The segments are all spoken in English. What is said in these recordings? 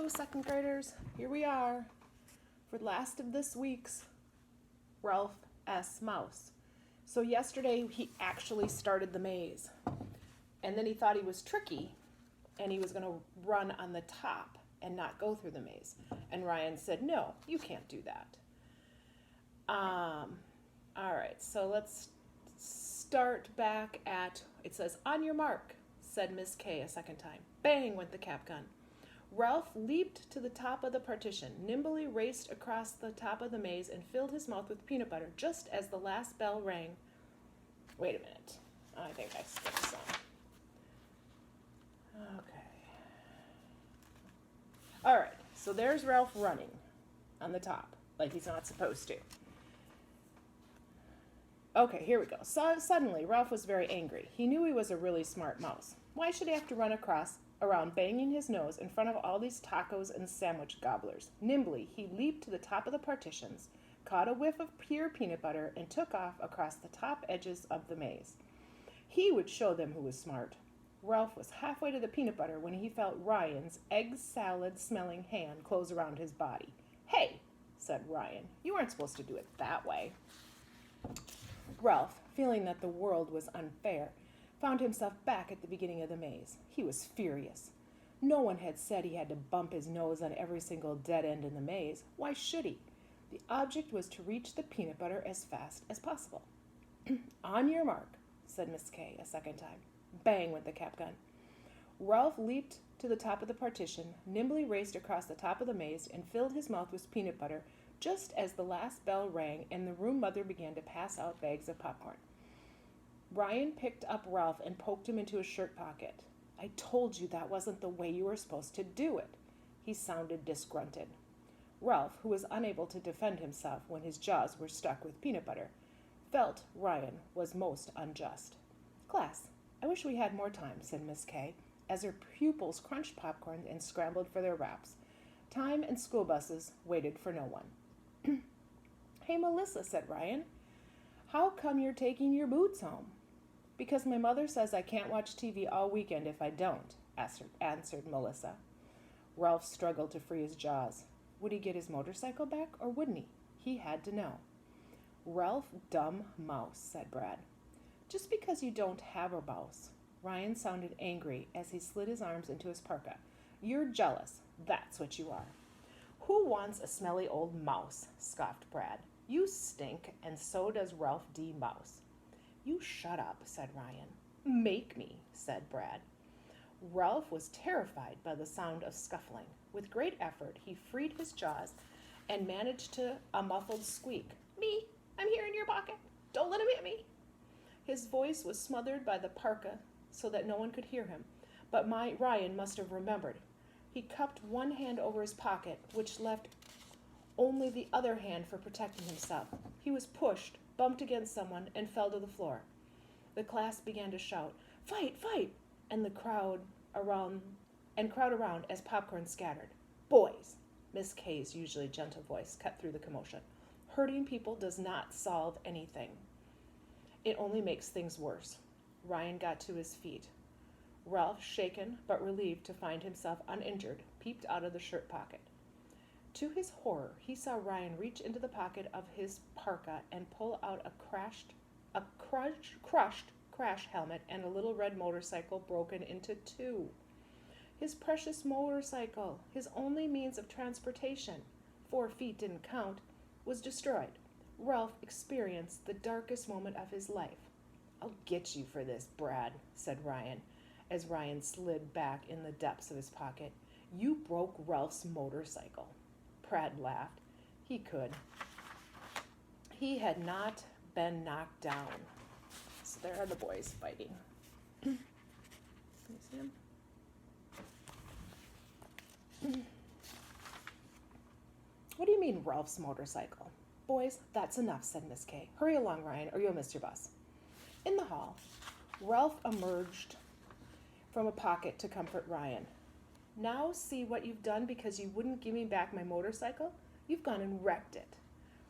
second graders. Here we are for the last of this week's Ralph S. Mouse. So yesterday he actually started the maze. And then he thought he was tricky and he was going to run on the top and not go through the maze. And Ryan said, no, you can't do that. All right, so let's start back at, it says, on your mark, said Miss K a second time. Bang went the cap gun. Ralph leaped to the top of the partition, nimbly raced across the top of the maze, and filled his mouth with peanut butter just as the last bell rang. Wait a minute. I think I skipped some. Okay. All right, so there's Ralph running on the top, like he's not supposed to. Okay, here we go. So suddenly, Ralph was very angry. He knew he was a really smart mouse. Why should he have to run around banging his nose in front of all these tacos and sandwich gobblers? Nimbly, he leaped to the top of the partitions, caught a whiff of pure peanut butter, and took off across the top edges of the maze. He would show them who was smart. Ralph was halfway to the peanut butter when he felt Ryan's egg salad-smelling hand close around his body. Hey, said Ryan, you weren't supposed to do it that way. Ralph, feeling that the world was unfair, found himself back at the beginning of the maze. He was furious. No one had said he had to bump his nose on every single dead end in the maze. Why should he? The object was to reach the peanut butter as fast as possible. On your mark, said Miss K a second time. Bang went the cap gun. Ralph leaped to the top of the partition, nimbly raced across the top of the maze, and filled his mouth with peanut butter just as the last bell rang and the room mother began to pass out bags of popcorn. Ryan picked up Ralph and poked him into his shirt pocket. I told you that wasn't the way you were supposed to do it. He sounded disgruntled. Ralph, who was unable to defend himself when his jaws were stuck with peanut butter, felt Ryan was most unjust. Class, I wish we had more time, said Miss K, as her pupils crunched popcorn and scrambled for their wraps. Time and school buses waited for no one. Hey, Melissa, said Ryan, how come you're taking your boots home? Because my mother says I can't watch TV all weekend if I don't, answered Melissa. Ralph struggled to free his jaws. Would he get his motorcycle back or wouldn't he? He had to know. Ralph, dumb mouse, said Brad. Just because you don't have a mouse. Ryan sounded angry as he slid his arms into his parka. You're jealous. That's what you are. Who wants a smelly old mouse? Scoffed Brad. You stink, and so does Ralph D. Mouse. You shut up, said Ryan. Make me, said Brad. Ralph was terrified by the sound of scuffling. With great effort, he freed his jaws and managed a muffled squeak. Me, I'm here in your pocket. Don't let him hit me. His voice was smothered by the parka so that no one could hear him, but Ryan must have remembered. He cupped one hand over his pocket, which left only the other hand for protecting himself. He was pushed, bumped against someone, and fell to the floor. The class began to shout, "Fight, fight!" and crowd around as popcorn scattered. Boys, Miss K's usually gentle voice cut through the commotion. Hurting people does not solve anything. It only makes things worse. Ryan got to his feet. Ralph, shaken but relieved to find himself uninjured, peeped out of the shirt pocket. To his horror, he saw Ryan reach into the pocket of his parka and pull out a crushed crash helmet and a little red motorcycle broken into two. His precious motorcycle, his only means of transportation, 4 feet didn't count, was destroyed. Ralph experienced the darkest moment of his life. I'll get you for this, Brad, said Ryan, as Ryan slid back in the depths of his pocket. You broke Ralph's motorcycle. Brad laughed. He could. He had not been knocked down. So there are the boys fighting. Can you see him? What do you mean, Ralph's motorcycle? Boys, that's enough, said Miss K. Hurry along, Ryan, or you'll miss your bus. In the hall, Ralph emerged from a pocket to comfort Ryan. Now see what you've done because you wouldn't give me back my motorcycle? You've gone and wrecked it.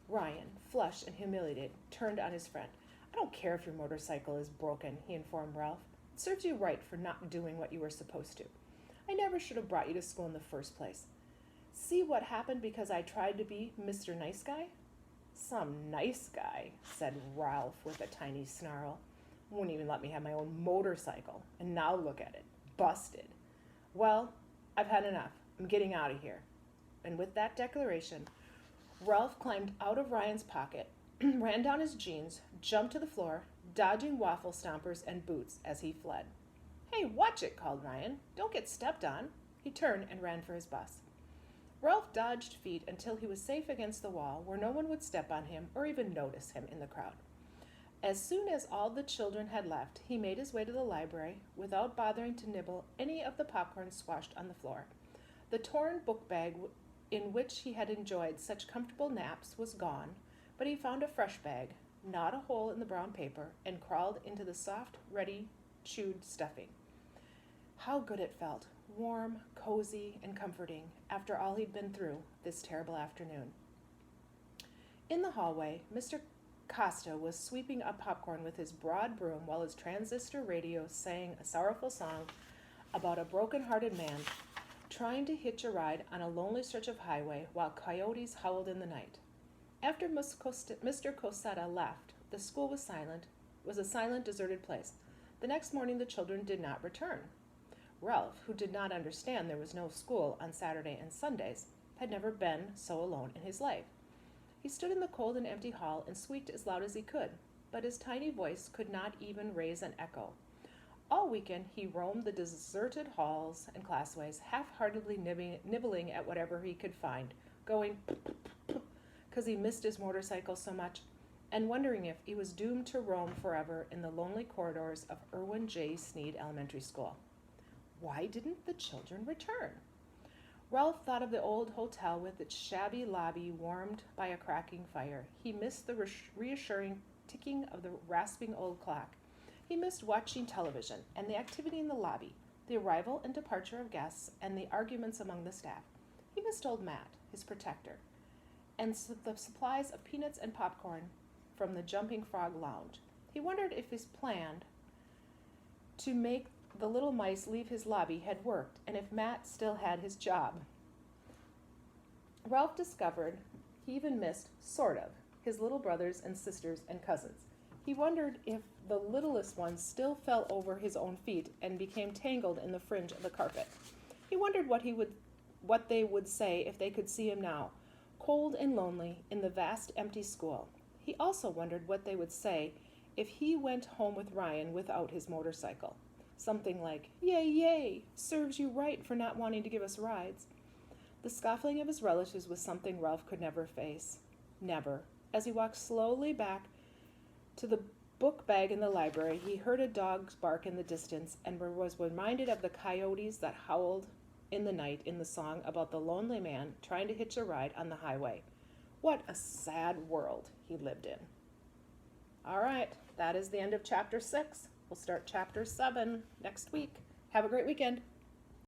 Ryan, flushed and humiliated, turned on his friend. I don't care if your motorcycle is broken, he informed Ralph. Serves you right for not doing what you were supposed to. I never should have brought you to school in the first place. See what happened because I tried to be Mr. Nice Guy? Some nice guy, said Ralph with a tiny snarl. Wouldn't even let me have my own motorcycle. And now look at it. Busted. Well, I've had enough. I'm getting out of here. And with that declaration, Ralph climbed out of Ryan's pocket, ran down his jeans, jumped to the floor, dodging waffle stompers and boots as he fled. Hey, watch it, called Ryan. Don't get stepped on. He turned and ran for his bus. Ralph dodged feet until he was safe against the wall where no one would step on him or even notice him in the crowd. As soon as all the children had left, he made his way to the library without bothering to nibble any of the popcorn squashed on the floor. The torn book bag in which he had enjoyed such comfortable naps was gone, but he found a fresh bag, gnawed a hole in the brown paper, and crawled into the soft, ready, chewed stuffing. How good it felt, warm, cozy, and comforting after all he'd been through this terrible afternoon. In the hallway, Mr. Costa was sweeping up popcorn with his broad broom while his transistor radio sang a sorrowful song about a broken-hearted man trying to hitch a ride on a lonely stretch of highway while coyotes howled in the night. After Mr. Cosetta left, the school was a silent, deserted place. The next morning the children did not return. Ralph, who did not understand there was no school on Saturday and Sundays, had never been so alone in his life. He stood in the cold and empty hall and squeaked as loud as he could, but his tiny voice could not even raise an echo. All weekend he roamed the deserted halls and classways, half-heartedly nibbling at whatever he could find, going because he missed his motorcycle so much, and wondering if he was doomed to roam forever in the lonely corridors of Irwin J. Sneed Elementary School. Why didn't the children return? Ralph thought of the old hotel with its shabby lobby warmed by a cracking fire. He missed the reassuring ticking of the rasping old clock. He missed watching television and the activity in the lobby, the arrival and departure of guests, and the arguments among the staff. He missed old Matt, his protector, and the supplies of peanuts and popcorn from the Jumping Frog Lounge. He wondered if his plan to make the little mice leave his lobby had worked, and if Matt still had his job. Ralph discovered he even missed, sort of, his little brothers and sisters and cousins. He wondered if the littlest ones still fell over his own feet and became tangled in the fringe of the carpet. He wondered what they would say if they could see him now, cold and lonely, in the vast empty school. He also wondered what they would say if he went home with Ryan without his motorcycle. Something like, "Yay, yay, serves you right for not wanting to give us rides." The scoffing of his relatives was something Ralph could never face. Never. As he walked slowly back to the book bag in the library, he heard a dog's bark in the distance and was reminded of the coyotes that howled in the night in the song about the lonely man trying to hitch a ride on the highway. What a sad world he lived in. All right, that is the end of Chapter 6. We'll start Chapter 7 next week. Have a great weekend.